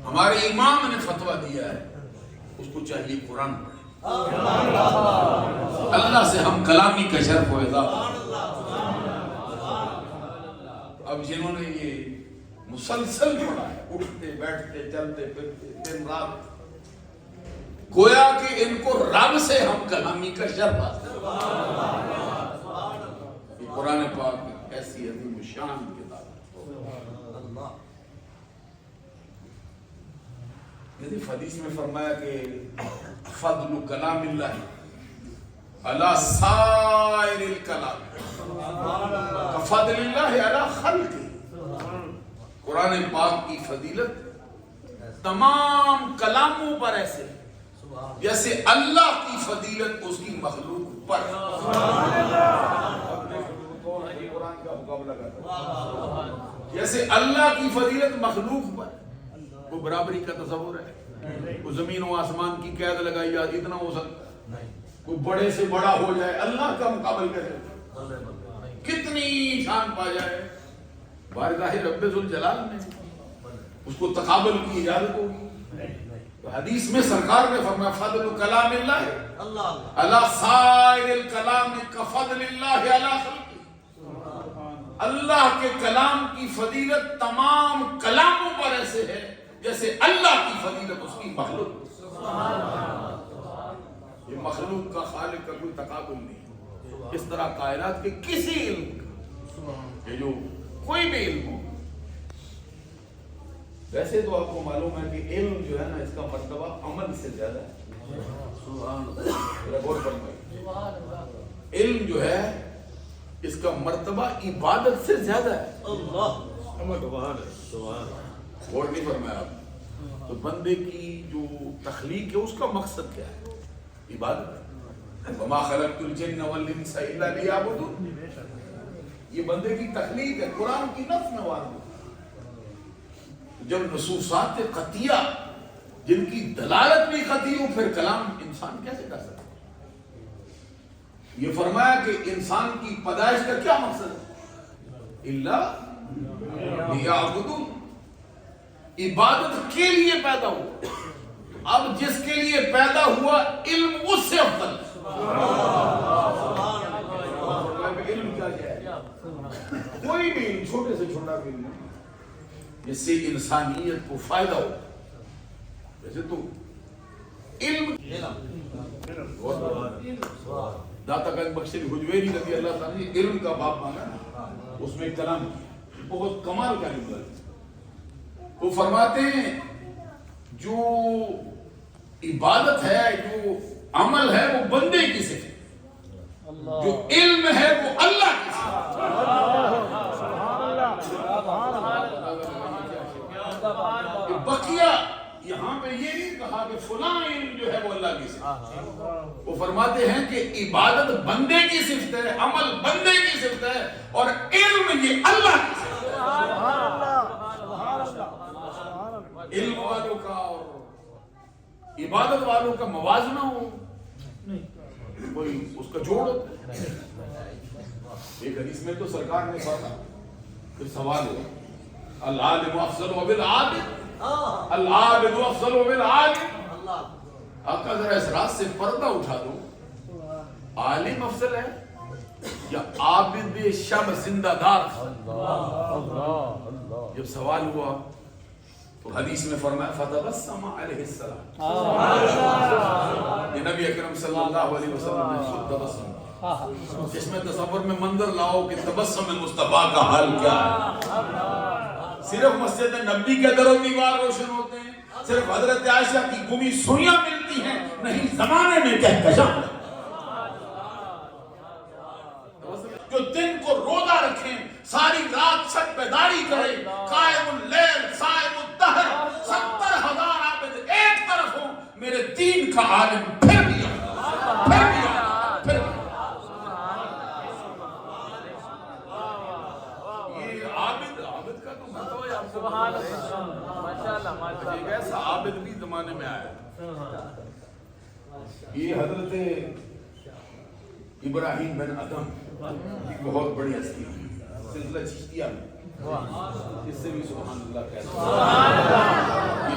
ہمارے امام نے فتویٰ دیا ہے، اس کو چاہیے قرآن پڑھے۔ اللہ سے ہم کلامی کا شرف و اضافہ۔ اب جنہوں نے یہ مسلسل پڑھا ہے، اٹھتے بیٹھتے چلتے پھرتے دن رات، گویا کہ ان کو رب سے ہم کلامی کا شرف حاصل۔ یہ قرآن پاک ایسی عظیم الشان کتاب ہے۔ حدیث میں فرمایا کہ فضل کلام اللہ علی سائر الکلام کفضل اللہ علی خلقہ۔ قرآن پاک کی فضیلت تمام کلاموں پر ایسے جیسے اللہ کی فضیلت اس کی مخلوق پر۔ جیسے اللہ کی فضیلت مخلوق پر، وہ برابری کا تصور ہے؟ وہ زمین و آسمان کی قید لگائی جاتی اتنا ہو سکتا ہے؟ کوئی بڑے سے بڑا ہو جائے اللہ کا مقابل کیسے؟ کتنی شان پا جائے بارگاہ رب ذوالجلال میں، اس کو تقابل کی اجازت ہوگی؟ تو حدیث میں سرکار نے فرمایا فضل کلام اللہ علی سائر الکلام کفضل اللہ علی خلقہ۔ اللہ کے کلام کی فضیلت تمام کلاموں پر ایسے ہے جیسے اللہ کی فضیلت اس کی مخلوق۔ یہ مخلوق کا خالق کا کوئی تقابل نہیں۔ اس طرح کائنات کے کسی علم کا، یہ جو کوئی بھی علم ہو، ویسے تو آپ کو معلوم ہے کہ علم جو ہے نا اس کا مرتبہ عمل سے زیادہ ہے۔ غور فرمائیے، علم جو ہے اس کا مرتبہ عبادت سے زیادہ ہے۔ غور نہیں فرمایا آپ؟ تو بندے کی جو تخلیق ہے اس کا مقصد کیا ہے؟ عبادت ہے۔ وما خلقت الجن والانس الا لیعبدون، یہ بندے کی تخلیق ہے، قرآن کی نفس نواز۔ جب نصوصات قطعیہ جن کی دلالت بھی قطعی ہو، پھر کلام انسان کیسے کر سکتا؟ یہ فرمایا کہ انسان کی پیدائش کا کیا مقصد ہے؟ الا لیعبدون، عبادت کے لیے پیدا ہوا۔ اب جس کے لیے پیدا ہوا علم اس سے افضل علم کیا ہے؟ کوئی بھی چھوٹے سے چھوٹا بھی علم جس سے انسانیت کو فائدہ ہو۔ ویسے تو علم داتا گنج بخش حجویری رضی اللہ تعالیٰ نے علم کا باب مانا، اس میں کلام بہت کمال کا علم ہے۔ وہ فرماتے ہیں جو عبادت ہے، جو عمل ہے، وہ بندے کی صفت، جو علم ہے وہ اللہ کی صفت۔ بقیہ یہاں پہ یہ نہیں کہا کہ فلاں علم جو ہے وہ اللہ کی صفت، وہ فرماتے ہیں کہ عبادت بندے کی صفت ہے، عمل بندے کی صفت ہے، اور علم یہ اللہ کی صفت ہے۔ علم والوں کا اور عبادت والوں کا موازنہ ہو، کوئی اس کا جوڑ ہوتا ہے۔ ایک حدیث میں تو سرکار نے فرمایا، پھر سوال ہو العالم افضل بالعابد، العابد افضل بالعالم۔ آقا ذرا اس راز سے پردہ اٹھا دو، عالم افضل ہے یا عابد شب زندہ دار؟ جب سوال ہوا تو حدیث میں فرمایا فتبسم علیہ السلام، یہ نبی اکرم صلی اللہ علیہ وسلم نے خود تبسم، جس میں تصور میں منظر لاؤ کہ تبسم مصطفیٰ کا حال کیا ہے۔ صرف مسجد نبی کے در و دیوار روشن ہوتے ہیں، صرف حضرت عائشہ کی گمی سوئیاں ملتی ہیں، نہیں زمانے میں کہکشاں۔ جو دن کو روزہ رکھیں، ساری رات شب بیداری کریں، قائم اللیل صائم الدہر، 70,000 عابد ایک طرف ہوں، میرے دین کا عالم پھر بھی یہ عابد کا تو مرتبہ ہے۔ سبحان اللہ، ماشاءاللہ ماشاءاللہ، ایک ایسا عابد بھی زمانے میں آیا۔ یہ حضرت ابراہیم بن ادم ایک بہت بڑی ہستی ہے سلسلہ چشتیہ میں، اس سے بھی سبحان اللہ کہتے ہیں۔ یہ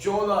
14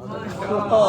14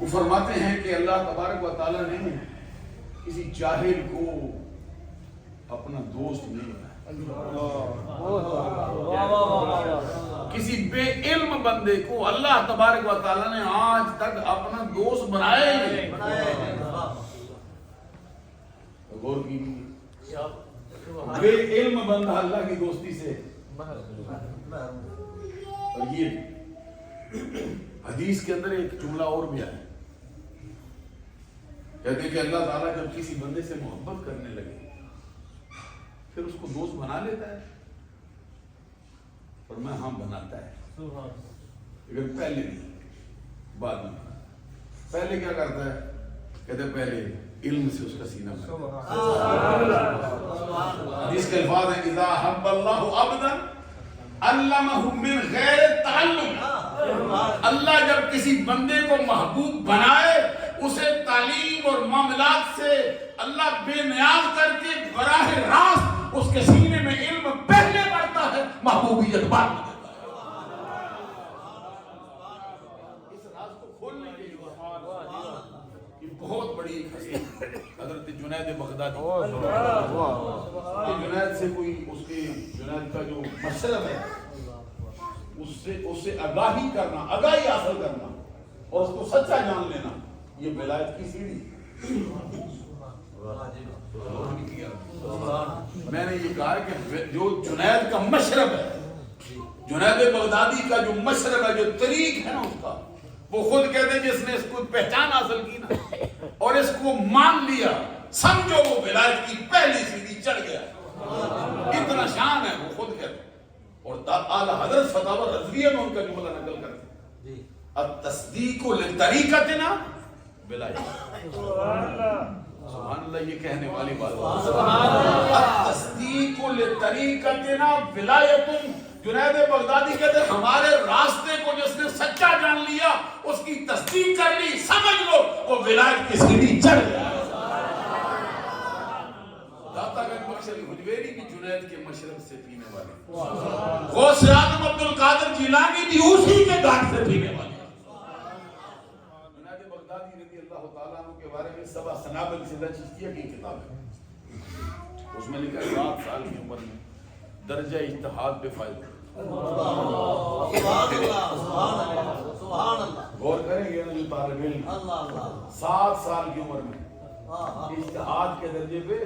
وہ فرماتے ہیں کہ اللہ تبارک و تعالیٰ نے کسی جاہل کو اپنا دوست نہیں بنایا، کسی بے علم بندے کو اللہ تبارک و تعالیٰ نے آج تک اپنا دوست بنایا ہی نہیں۔ غور کیجیے، بے علم بندہ اللہ کی دوستی سے، اور یہ حدیث کے اندر ایک جملہ اور بھی آیا، کہتے ہیں کہ اللہ تعالیٰ جب کسی بندے سے محبت کرنے لگے پھر اس کو دوست بنا لیتا ہے، اور میں ہاں بناتا ہے، لیکن پہلے نہیں، بعد میں بناتا ہے۔ پہلے کیا کرتا ہے؟ کہتے ہیں پہلے علم سے اس کا سینہ بنتا ہے۔ حدیث کے الفاظ ہیں اذا حب اللہ عبدا علمہ من غیر تعلم، اللہ جب کسی بندے کو محبوب بنائے اسے تعلیم اور معاملات سے اللہ بے نیاز کر کے براہ راست اس کے سینے میں علم پہلے بڑھتا ہے، محبوبیت بعد میں دیتا ہے۔ اس راز کو کھولنے کے لیے یہ بہت بڑی حضرت جنید بغدادی، جنید سے کوئی اس کے جنید کا جو مشرب ہے اس سے آگاہی کرنا، آگاہی حاصل کرنا اور اس کو سچا جان لینا، یہ ولایت کی سیڑھی۔ میں نے یہ کہا کہ جو جنید کا مشرب ہے، جنید بغدادی کا جو مشرب ہے، جو طریق ہے نا اس کا، وہ خود کہتے ہیں جس نے اس کو پہچان حاصل کی نا اور اس کو مان لیا، سمجھو وہ ولایت کی پہلی سیڑھی چڑھ گیا، اتنا شان ہے، وہ خود کہتے ہیں۔ اور اعلی حضرت فتاوی رضویہ میں ان کا جملہ نقل کرتے ہیں، التصدیق لطریقتنا ولایت۔ سبحان اللہ، یہ کہنے والی بات ہے، التصدیق لطریقتنا ولایت۔ جنید بغدادی کہتے ہیں ہمارے راستے کو جس نے سچا جان لیا، اس کی تصدیق کر لی، سمجھ لو وہ ولایت کی سیڑھی چڑھ گیا۔ داتا گنج بخش علی حجویری بھی جنید کے مشرب سے پینے والے، غوث اعظم عبد القادر جیلانی بھی اسی کے گھاٹ سے پینے والے۔ جنید بغدادی رضی اللہ تعالیٰ عنہ کے بارے میں سبع سنابل سیدہ چشتیہ کی کتاب ہے، اس میں لکھا ہے 7 سال کی عمر میں درجہ اجتہاد پہ فائز ہوئے۔ غور کریں گے جو طالب علم 7 سال کی عمر میں اجتہاد کے درجے پہ